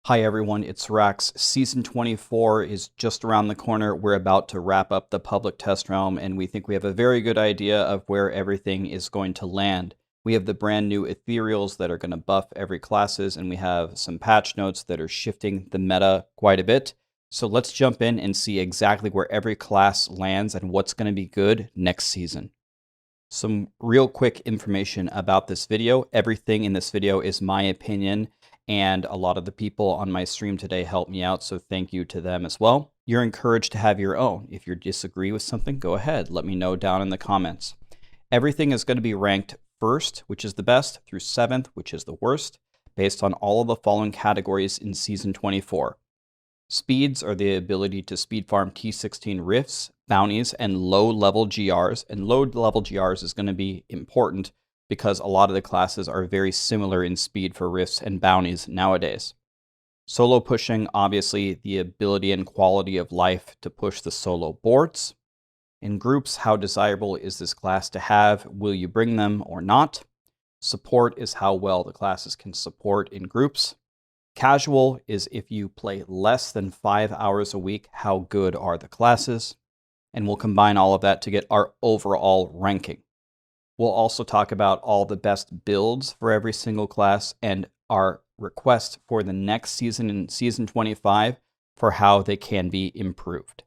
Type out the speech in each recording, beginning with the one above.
Hi everyone, it's Rax. Season 24 is just around the corner. We're about to wrap up the public test realm, and we think we have a very good idea of where everything is going to land. We have the brand new ethereals that are going to buff every classes, and we have some patch notes that are shifting the meta quite a bit. So let's jump in and see exactly where every class lands and what's going to be good next season. Some real quick information about this video. Everything in this video is my opinion, and a lot of the people on my stream today helped me out, so thank you to them as well. You're encouraged to have your own. If you disagree with something, go ahead. Let me know down in the comments. Everything is going to be ranked 1st, which is the best, through 7th, which is the worst, based on all of the following categories in Season 24. Speeds are the ability to speed farm T16 rifts, bounties, and low-level GRs. And low-level GRs is going to be important because a lot of the classes are very similar in speed for rifts and bounties nowadays. Solo pushing, obviously, the ability and quality of life to push the solo boards. In groups, how desirable is this class to have? Will you bring them or not? Support is how well the classes can support in groups. Casual is if you play less than 5 hours a week, how good are the classes? And we'll combine all of that to get our overall ranking. We'll also talk about all the best builds for every single class and our request for the next season in Season 25 for how they can be improved.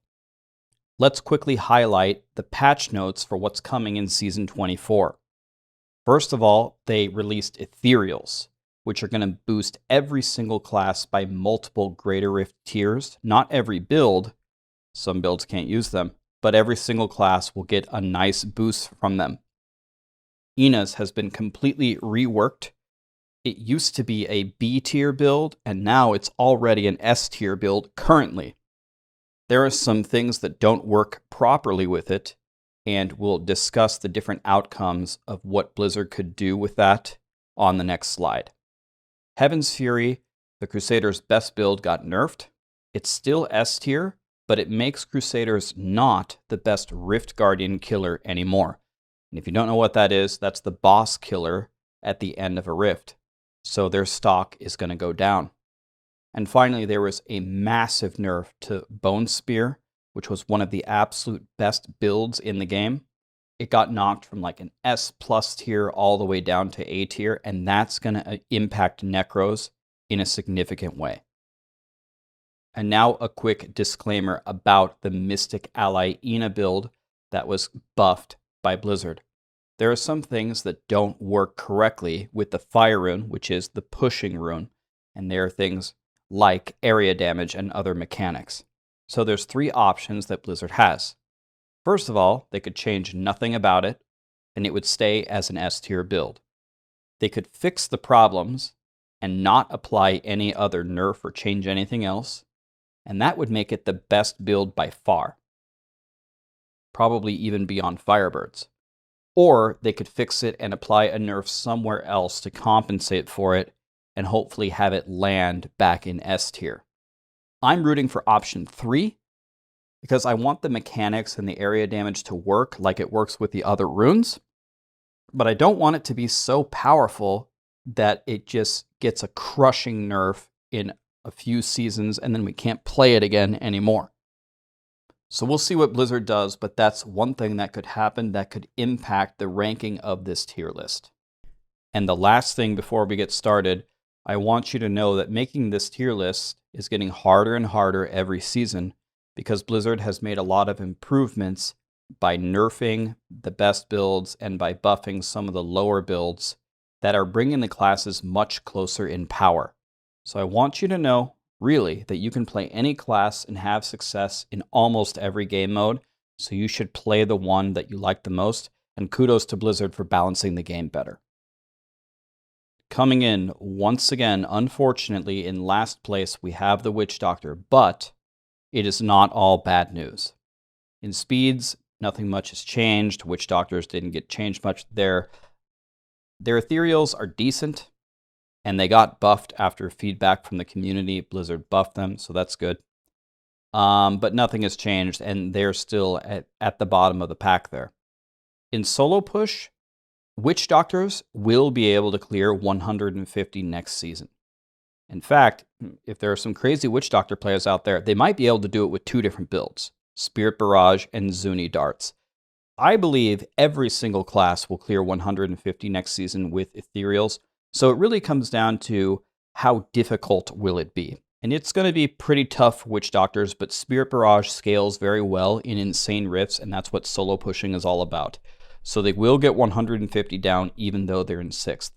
Let's quickly highlight the patch notes for what's coming in Season 24. First of all, they released ethereals, which are going to boost every single class by multiple Greater Rift tiers. Not every build, some builds can't use them, but every single class will get a nice boost from them. Ina's has been completely reworked. It used to be a B tier build, and now it's already an S tier build currently. There are some things that don't work properly with it, and we'll discuss the different outcomes of what Blizzard could do with that on the next slide. Heaven's Fury, the Crusader's best build, got nerfed. It's still S tier, but it makes Crusaders not the best Rift Guardian killer anymore. And if you don't know what that is, that's the boss killer at the end of a Rift. So their stock is going to go down. And finally, there was a massive nerf to Bone Spear, which was one of the absolute best builds in the game. It got knocked from like an S+ tier all the way down to A tier, and that's going to impact Necros in a significant way. And now a quick disclaimer about the Mystic Ally Ina build that was buffed by Blizzard. There are some things that don't work correctly with the Fire rune, which is the pushing rune, and there are things like area damage and other mechanics. So there's 3 options that Blizzard has. First of all, they could change nothing about it, and it would stay as an S tier build. They could fix the problems and not apply any other nerf or change anything else, and that would make it the best build by far, probably even beyond Firebirds. Or they could fix it and apply a nerf somewhere else to compensate for it and hopefully have it land back in S tier. I'm rooting for option 3, because I want the mechanics and the area damage to work like it works with the other runes, but I don't want it to be so powerful that it just gets a crushing nerf in a few seasons and then we can't play it again anymore. So we'll see what Blizzard does, but that's one thing that could happen that could impact the ranking of this tier list. And the last thing before we get started, I want you to know that making this tier list is getting harder and harder every season, because Blizzard has made a lot of improvements by nerfing the best builds and by buffing some of the lower builds that are bringing the classes much closer in power. So I want you to know, really, that you can play any class and have success in almost every game mode, so you should play the one that you like the most, and kudos to Blizzard for balancing the game better. Coming in, once again, unfortunately, in last place, we have the Witch Doctor, but it is not all bad news. In speeds, nothing much has changed. Witch Doctors didn't get changed much there. Their ethereals are decent, and they got buffed after feedback from the community. Blizzard buffed them, so that's good. But nothing has changed, and they're still at the bottom of the pack there. In solo push, Witch Doctors will be able to clear 150 next season. In fact, if there are some crazy Witch Doctor players out there, they might be able to do it with 2 different builds, Spirit Barrage and Zuni Darts. I believe every single class will clear 150 next season with Ethereals, so it really comes down to how difficult will it be. And it's going to be pretty tough for Witch Doctors, but Spirit Barrage scales very well in insane rifts, and that's what solo pushing is all about. So they will get 150 down even though they're in 6th.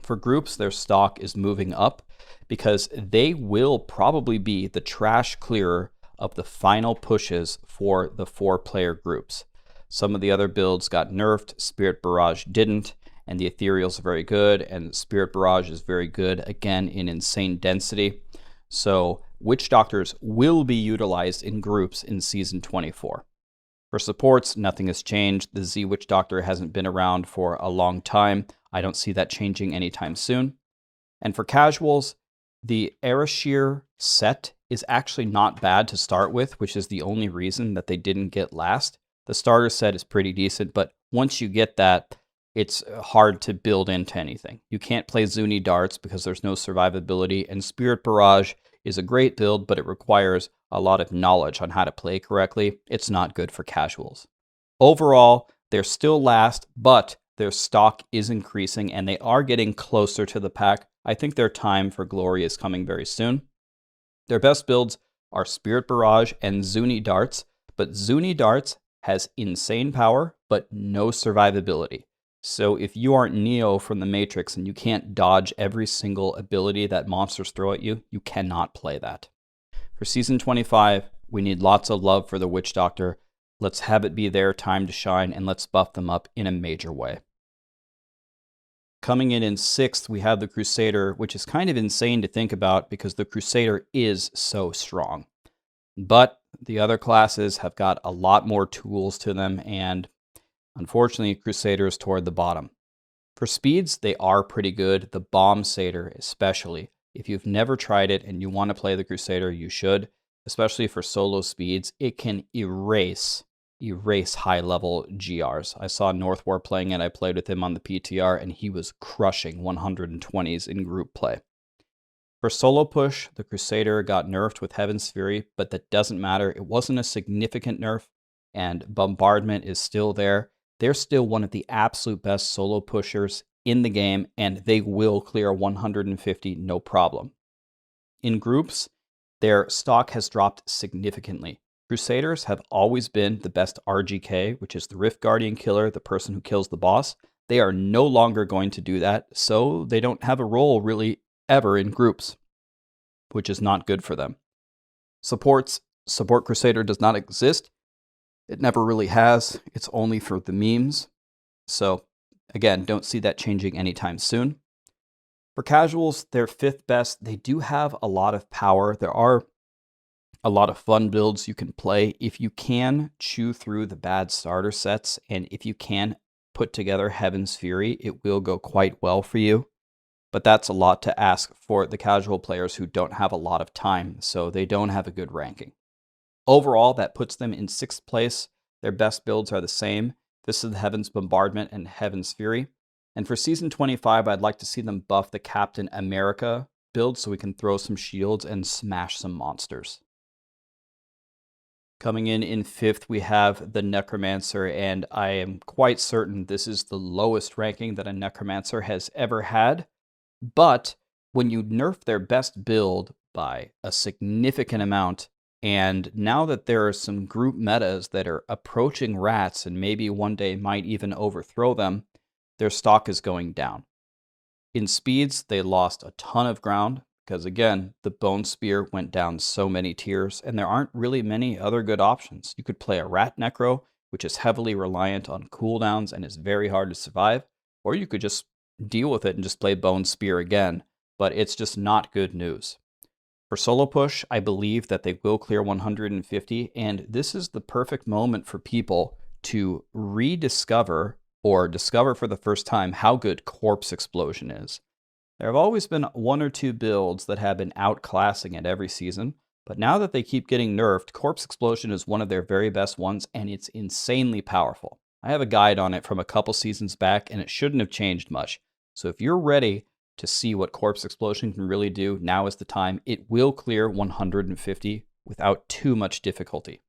For groups, their stock is moving up because they will probably be the trash clearer of the final pushes for the 4-player groups. Some of the other builds got nerfed, Spirit Barrage didn't, and the Ethereals are very good, and Spirit Barrage is very good, again, in insane density. So Witch Doctors will be utilized in groups in Season 24. For supports, nothing has changed. The Z Witch Doctor hasn't been around for a long time. I don't see that changing anytime soon. And for casuals, the Arashir set is actually not bad to start with, which is the only reason that they didn't get last. The starter set is pretty decent, but once you get that, it's hard to build into anything. You can't play Zuni Darts because there's no survivability, and Spirit Barrage is a great build, but it requires a lot of knowledge on how to play correctly. It's not good for casuals. Overall, they're still last, but their stock is increasing, and they are getting closer to the pack. I think their time for glory is coming very soon. Their best builds are Spirit Barrage and Zuni Darts, but Zuni Darts has insane power, but no survivability. So if you aren't Neo from the Matrix and you can't dodge every single ability that monsters throw at you, you cannot play that. For Season 25, we need lots of love for the Witch Doctor. Let's have it be their time to shine, and let's buff them up in a major way. Coming in 6th, we have the Crusader, which is kind of insane to think about because the Crusader is so strong. But the other classes have got a lot more tools to them, and unfortunately, Crusader is toward the bottom. For speeds, they are pretty good, the Bomb Satyr especially. If you've never tried it and you want to play the Crusader, you should, especially for solo speeds. It can erase high-level GRs. I saw Northwar playing it. I played with him on the PTR, and he was crushing 120s in group play. For solo push, the Crusader got nerfed with Heaven's Fury, but that doesn't matter. It wasn't a significant nerf, and Bombardment is still there. They're still one of the absolute best solo pushers in the game, and they will clear 150 no problem. In groups, their stock has dropped significantly. Crusaders have always been the best RGK, which is the Rift Guardian killer, the person who kills the boss. They are no longer going to do that, so they don't have a role really ever in groups, which is not good for them. Support Crusader does not exist. It never really has. It's only for the memes. So again, don't see that changing anytime soon. For casuals, they're 5th best. They do have a lot of power. There are a lot of fun builds you can play. If you can chew through the bad starter sets, and if you can put together Heaven's Fury, it will go quite well for you. But that's a lot to ask for the casual players who don't have a lot of time, so they don't have a good ranking. Overall, that puts them in 6th place. Their best builds are the same. This is the Heaven's Bombardment and Heaven's Fury. And for Season 25, I'd like to see them buff the Captain America build so we can throw some shields and smash some monsters. Coming in 5th, we have the Necromancer, and I am quite certain this is the lowest ranking that a Necromancer has ever had. But when you nerf their best build by a significant amount, and now that there are some group metas that are approaching rats and maybe one day might even overthrow them, their stock is going down. In speeds, they lost a ton of ground because, again, the Bone Spear went down so many tiers, and there aren't really many other good options. You could play a Rat Necro, which is heavily reliant on cooldowns and is very hard to survive, or you could just deal with it and just play Bone Spear again, but it's just not good news. For solo push, I believe that they will clear 150, and this is the perfect moment for people to rediscover or discover for the first time how good Corpse Explosion is. There have always been 1 or 2 builds that have been outclassing it every season, but now that they keep getting nerfed, Corpse Explosion is one of their very best ones, and it's insanely powerful. I have a guide on it from a couple seasons back, and it shouldn't have changed much. So if you're ready to see what Corpse Explosion can really do, now is the time. It will clear 150 without too much difficulty.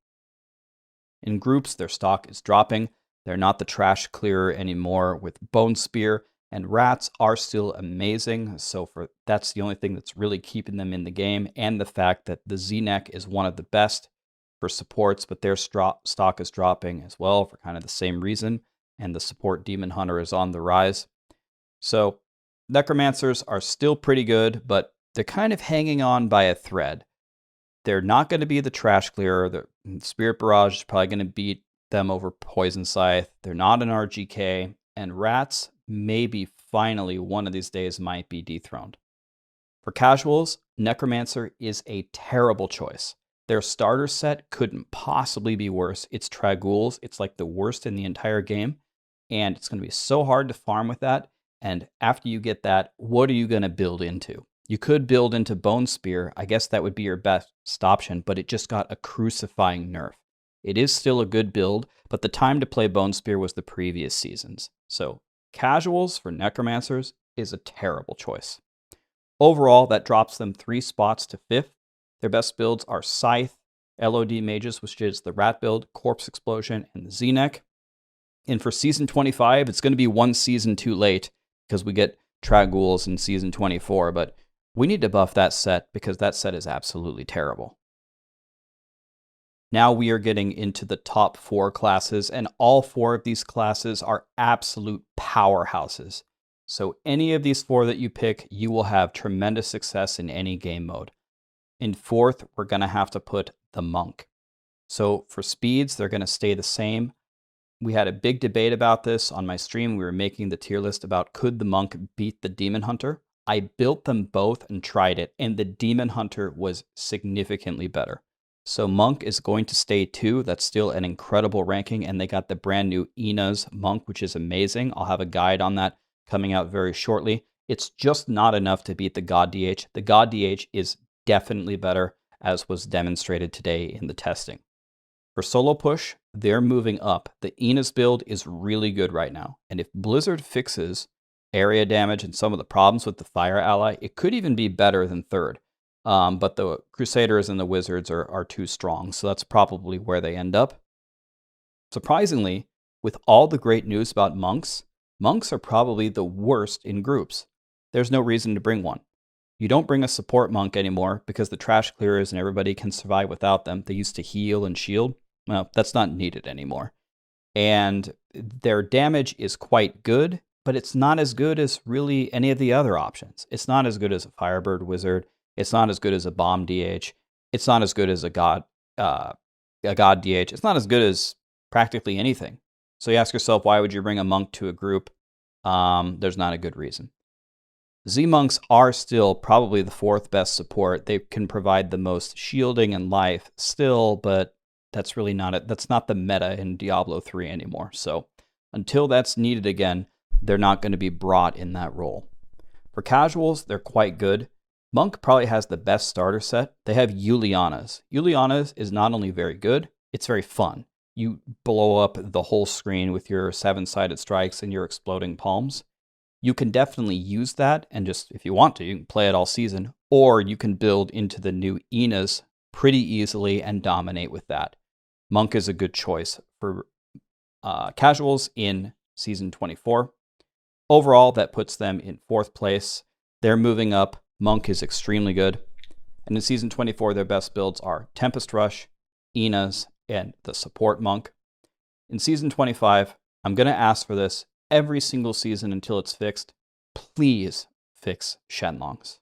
In groups, their stock is dropping. They're not the trash clearer anymore with Bone Spear, and Rats are still amazing. So that's the only thing that's really keeping them in the game, and the fact that the Z-Neck is one of the best for supports, but their stock is dropping as well for kind of the same reason, and the support Demon Hunter is on the rise. So Necromancers are still pretty good, but they're kind of hanging on by a thread. They're not going to be the trash clearer. The Spirit Barrage is probably going to beat them over Poison Scythe. They're not an RGK, and Rats maybe finally one of these days might be dethroned. For casuals, Necromancer is a terrible choice. Their starter set couldn't possibly be worse. It's Tragouls. It's like the worst in the entire game, and it's going to be so hard to farm with that. And after you get that, what are you going to build into? You could build into Bone Spear. I guess that would be your best option, but it just got a crucifying nerf. It is still a good build, but the time to play Bone Spear was the previous seasons. So casuals for Necromancers is a terrible choice. Overall, that drops them 3 spots to 5th. Their best builds are Scythe, LOD Mages, which is the Rat build, Corpse Explosion, and the Z-Neck. And for Season 25, it's going to be one season too late because we get Tragouls in Season 24, but we need to buff that set because that set is absolutely terrible. Now we are getting into the top 4 classes, and all 4 of these classes are absolute powerhouses. So any of these 4 that you pick, you will have tremendous success in any game mode. In 4th, we're going to have to put the Monk. So for speeds, they're going to stay the same. We had a big debate about this on my stream. We were making the tier list about could the Monk beat the Demon Hunter. I built them both and tried it, and the Demon Hunter was significantly better. So Monk is going to stay 2. That's still an incredible ranking, and they got the brand new Ina's Monk, which is amazing. I'll have a guide on that coming out very shortly. It's just not enough to beat the God DH. The God DH is definitely better, as was demonstrated today in the testing. For solo push, they're moving up. The Ina's build is really good right now, and if Blizzard fixes area damage and some of the problems with the Fire ally, it could even be better than 3rd. But the Crusaders and the Wizards are too strong, so that's probably where they end up. Surprisingly, with all the great news about monks are probably the worst in groups. There's no reason to bring one. You don't bring a support monk anymore because the trash clearers and everybody can survive without them. They used to heal and shield. Well, that's not needed anymore. And their damage is quite good, but it's not as good as really any of the other options. It's not as good as a Firebird Wizard. It's not as good as a Bomb DH. It's not as good as a God DH. It's not as good as practically anything. So you ask yourself, why would you bring a monk to a group? There's not a good reason. Z-Monks are still probably the 4th best support. They can provide the most shielding and life still, but that's really not it. That's not the meta in Diablo 3 anymore. So until that's needed again, they're not going to be brought in that role. For casuals, they're quite good. Monk probably has the best starter set. They have Yuliana's. Yuliana's is not only very good, it's very fun. You blow up the whole screen with your 7-sided strikes and your exploding palms. You can definitely use that, and just, if you want to, you can play it all season, or you can build into the new Ina's pretty easily and dominate with that. Monk is a good choice for casuals in Season 24. Overall, that puts them in 4th place. They're moving up. Monk is extremely good. And in Season 24, their best builds are Tempest Rush, Ina's, and the support Monk. In Season 25, I'm going to ask for this every single season until it's fixed. Please fix Shenlongs.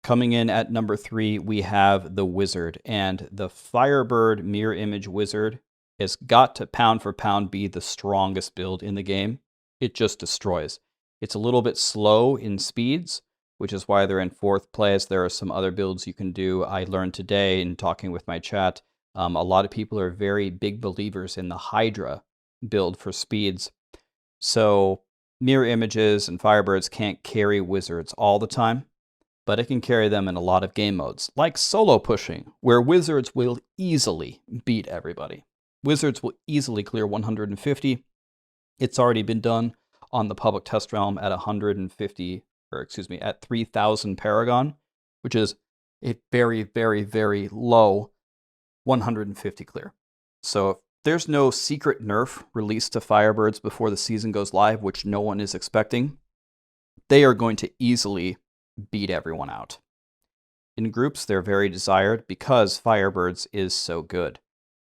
Coming in at number 3, we have the Wizard, and the Firebird Mirror Image Wizard has got to pound for pound be the strongest build in the game. It just destroys. It's a little bit slow in speeds, which is why they're in 4th place. There are some other builds you can do. I learned today in talking with my chat, a lot of people are very big believers in the Hydra build for speeds. So mirror images and Firebirds can't carry Wizards all the time, but it can carry them in a lot of game modes, like solo pushing, where Wizards will easily beat everybody. Wizards will easily clear 150. It's already been done on the public test realm at 150 at 3000 Paragon, which is a very, very, very low 150 clear. So if there's no secret nerf released to Firebirds before the season goes live, which no one is expecting, they are going to easily beat everyone out. In groups, they're very desired because Firebirds is so good.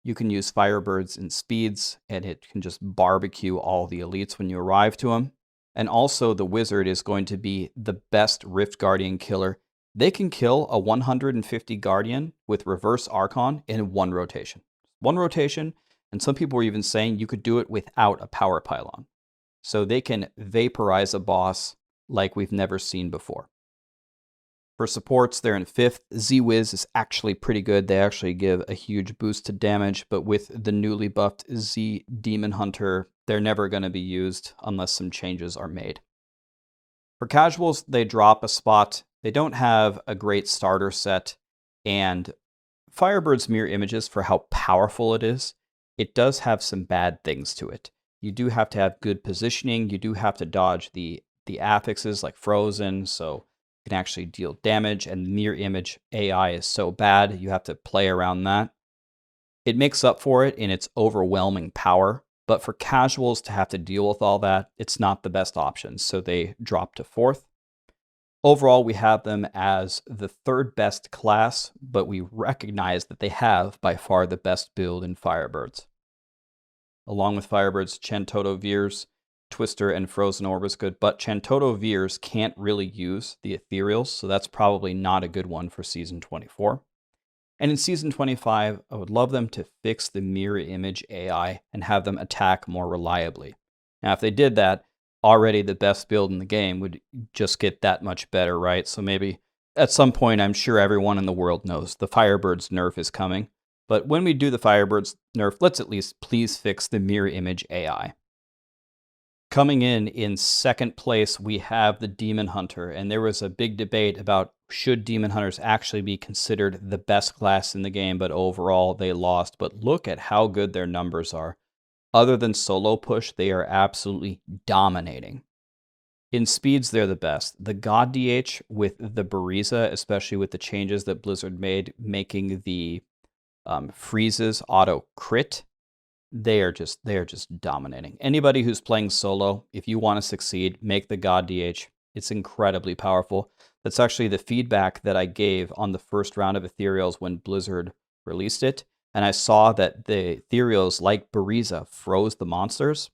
You can use Firebirds in speeds, and it can just barbecue all the elites when you arrive to them. And also, the Wizard is going to be the best Rift Guardian killer. They can kill a 150 Guardian with Reverse Archon in one rotation. One rotation, and some people were even saying you could do it without a power pylon. So they can vaporize a boss like we've never seen before. For supports, they're in 5th. Z-Wiz is actually pretty good. They actually give a huge boost to damage, but with the newly buffed Z Demon Hunter, they're never going to be used unless some changes are made. For casuals, they drop a spot. They don't have a great starter set, and Firebird's mirror images, for how powerful it is, it does have some bad things to it. You do have to have good positioning. You do have to dodge the affixes like Frozen, so you can actually deal damage, and mirror image AI is so bad, you have to play around that. It makes up for it in its overwhelming power, but for casuals to have to deal with all that, it's not the best option, so they drop to 4th. Overall, we have them as the 3rd best class, but we recognize that they have by far the best build in Firebirds. Along with Firebirds, Chantoto Veers, Twister, and Frozen Orb is good, but Chantoto Veers can't really use the Ethereals, so that's probably not a good one for Season 24. And in Season 25, I would love them to fix the mirror image AI and have them attack more reliably. Now, if they did that, already the best build in the game would just get that much better, right? So maybe at some point, I'm sure everyone in the world knows the Firebirds nerf is coming. But when we do the Firebirds nerf, let's at least please fix the mirror image AI. Coming in 2nd place, we have the Demon Hunter, and there was a big debate about should Demon Hunters actually be considered the best class in the game, but overall they lost. But look at how good their numbers are. Other than solo push, they are absolutely dominating. In speeds, they're the best. The God DH with the Bariza, especially with the changes that Blizzard made, making the freezes auto crit, they are just dominating. Anybody who's playing solo, if you want to succeed, make the God DH. It's incredibly powerful. That's actually the feedback that I gave on the first round of Ethereals when Blizzard released it. And I saw that the Ethereals, like Bariza, froze the monsters.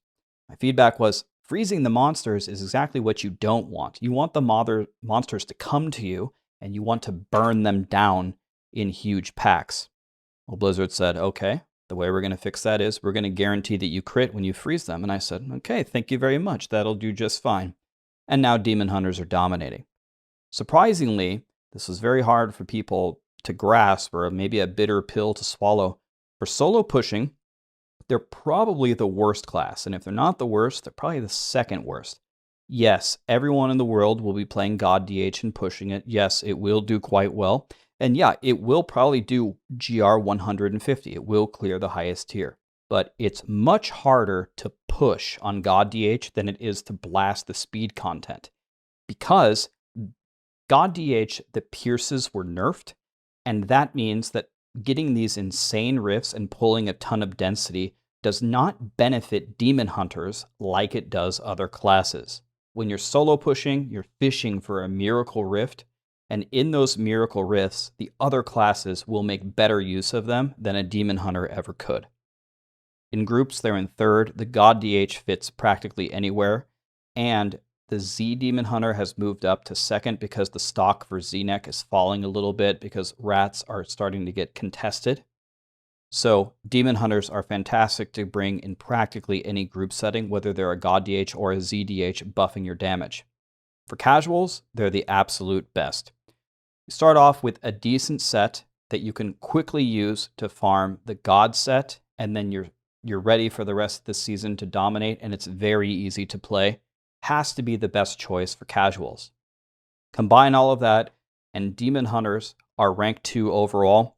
My feedback was, freezing the monsters is exactly what you don't want. You want the monsters to come to you, and you want to burn them down in huge packs. Well, Blizzard said, okay, the way we're going to fix that is we're going to guarantee that you crit when you freeze them. And I said, okay, thank you very much. That'll do just fine. And now Demon Hunters are dominating. Surprisingly, this was very hard for people to grasp, or maybe a bitter pill to swallow. For solo pushing, they're probably the worst class. And if they're not the worst, they're probably the 2nd worst. Yes, everyone in the world will be playing God DH and pushing it. Yes, it will do quite well. And yeah, it will probably do GR 150. It will clear the highest tier. But it's much harder to push on God DH than it is to blast the speed content. Because God DH, the pierces were nerfed, and that means that getting these insane rifts and pulling a ton of density does not benefit Demon Hunters like it does other classes. When you're solo pushing, you're fishing for a miracle rift, and in those miracle rifts, the other classes will make better use of them than a Demon Hunter ever could. In groups, they're in 3rd. The God DH fits practically anywhere, and the Z Demon Hunter has moved up to 2nd because the stock for Z-Neck is falling a little bit because rats are starting to get contested. So Demon Hunters are fantastic to bring in practically any group setting, whether they're a God DH or a ZDH buffing your damage. For casuals, they're the absolute best. You start off with a decent set that you can quickly use to farm the God set, and then you're ready for the rest of the season to dominate, and it's very easy to play. Has to be the best choice for casuals. Combine all of that, and Demon Hunters are rank 2 overall.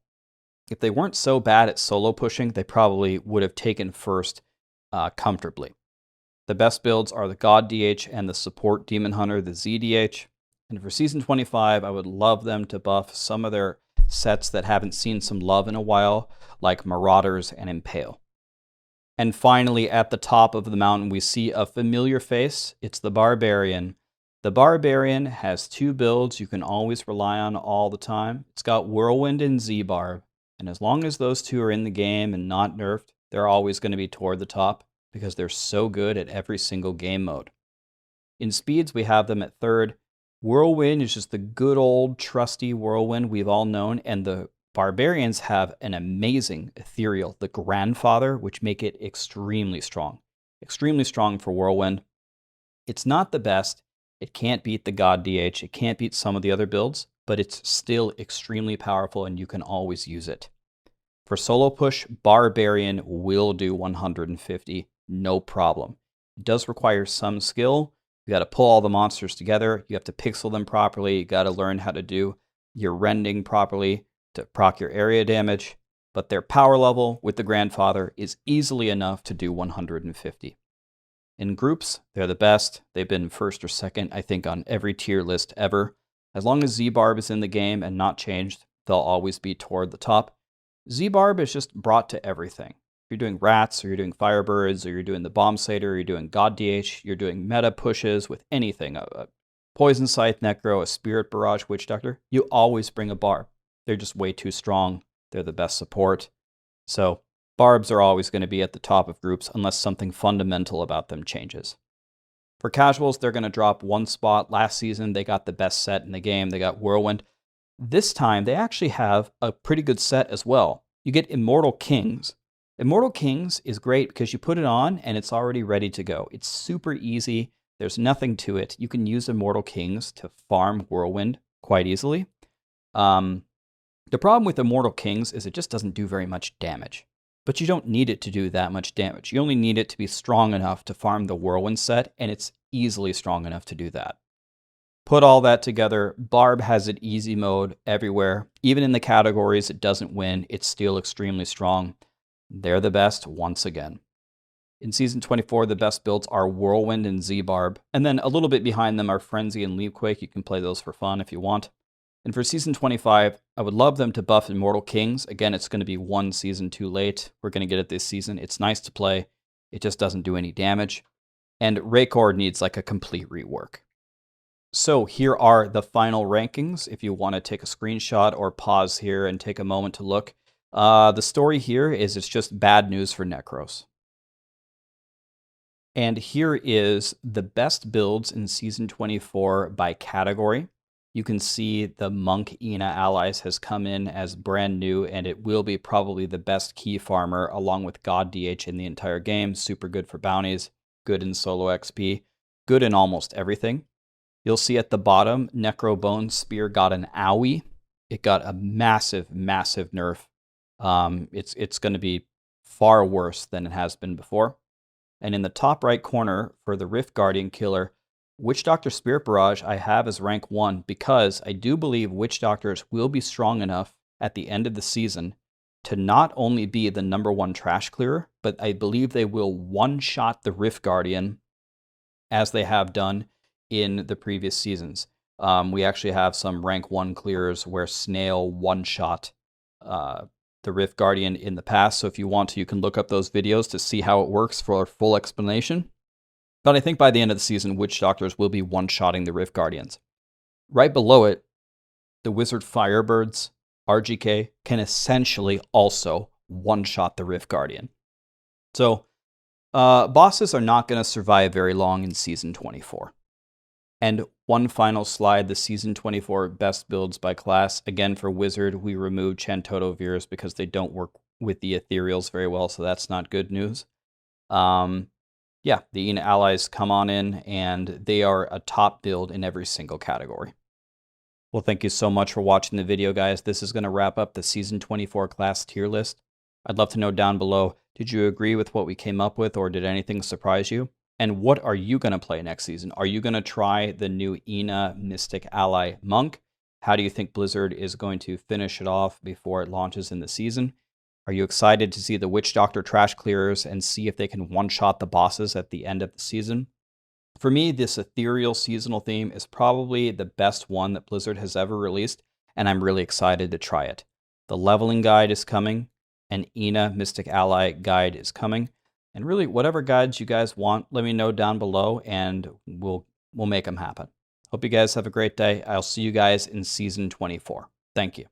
If they weren't so bad at solo pushing, they probably would have taken 1st comfortably. The best builds are the God DH and the support Demon Hunter, the ZDH. And for Season 25, I would love them to buff some of their sets that haven't seen some love in a while, like Marauders and Impale. And finally, at the top of the mountain, we see a familiar face. It's the Barbarian. The Barbarian has 2 builds you can always rely on all the time. It's got Whirlwind and Z-Barb. And as long as those 2 are in the game and not nerfed, they're always going to be toward the top because they're so good at every single game mode. In speeds, we have them at 3rd. Whirlwind is just the good old trusty Whirlwind we've all known, and the Barbarians have an amazing Ethereal, the Grandfather, which make it extremely strong. Extremely strong for Whirlwind. It's not the best. It can't beat the God DH. It can't beat some of the other builds, but it's still extremely powerful and you can always use it. For solo push, Barbarian will do 150, no problem. It does require some skill. You got to pull all the monsters together. You have to pixel them properly. You got to learn how to do your rending properly to proc your area damage. But their power level with the Grandfather is easily enough to do 150. In groups, they're the best. They've been 1st or 2nd, I think, on every tier list ever. As long as Z-Barb is in the game and not changed, they'll always be toward the top. Z-Barb is just brought to everything. If you're doing rats, or you're doing firebirds, or you're doing the Bomb Satyr, or you're doing God DH, you're doing meta pushes with anything, a Poison Scythe, Necro, a Spirit Barrage, Witch Doctor, you always bring a Barb. They're just way too strong. They're the best support. So Barbs are always going to be at the top of groups unless something fundamental about them changes. For casuals, they're going to drop 1 spot. Last season, they got the best set in the game. They got Whirlwind. This time, they actually have a pretty good set as well. You get Immortal Kings. Immortal Kings is great because you put it on and it's already ready to go. It's super easy. There's nothing to it. You can use Immortal Kings to farm Whirlwind quite easily. The problem with Immortal Kings is it just doesn't do very much damage. But you don't need it to do that much damage. You only need it to be strong enough to farm the Whirlwind set, and it's easily strong enough to do that. Put all that together, Barb has it easy mode everywhere. Even in the categories it doesn't win, it's still extremely strong. They're the best once again. In Season 24, the best builds are Whirlwind and Z-Barb. And then a little bit behind them are Frenzy and Leapquake. You can play those for fun if you want. And for Season 25, I would love them to buff Immortal Kings. Again, it's going to be 1 season too late. We're going to get it this season. It's nice to play. It just doesn't do any damage. And Raykor needs like a complete rework. So here are the final rankings. If you want to take a screenshot or pause here and take a moment to look. The story here is it's just bad news for Necros. And here is the best builds in Season 24 by category. You can see the Monk Ina Allies has come in as brand new, and it will be probably the best key farmer along with God DH in the entire game. Super good for bounties, good in solo XP, good in almost everything. You'll see at the bottom, Necro Bone Spear got an owie. It got a massive, massive nerf. It's going to be far worse than it has been before. And in the top right corner for the Rift Guardian killer, Witch Doctor Spirit Barrage I have as rank 1 because I do believe Witch Doctors will be strong enough at the end of the season to not only be the #1 trash clearer, but I believe they will one-shot the Rift Guardian as they have done in the previous seasons. We actually have some rank 1 clearers where Snail one-shot the Rift Guardian in the past, so if you want to, you can look up those videos to see how it works for a full explanation. But I think by the end of the season, Witch Doctors will be one-shotting the Rift Guardians. Right below it, the Wizard Firebirds, RGK, can essentially also one-shot the Rift Guardian. So, bosses are not going to survive very long in Season 24. And one final slide, the Season 24 best builds by class. Again, for Wizard, we removed Chantoto Veers because they don't work with the Ethereals very well, so that's not good news. Yeah, the Ina Allies come on in, and they are a top build in every single category. Well, thank you so much for watching the video, guys. This is going to wrap up the Season 24 class tier list. I'd love to know down below, did you agree with what we came up with, or did anything surprise you? And what are you going to play next season? Are you going to try the new Ina Mystic Ally Monk? How do you think Blizzard is going to finish it off before it launches in the season? Are you excited to see the Witch Doctor trash clearers and see if they can one-shot the bosses at the end of the season? For me, this ethereal seasonal theme is probably the best one that Blizzard has ever released, and I'm really excited to try it. The leveling guide is coming, an Ina Mystic Ally guide is coming, and really whatever guides you guys want, let me know down below, and we'll make them happen. Hope you guys have a great day. I'll see you guys in Season 24. Thank you.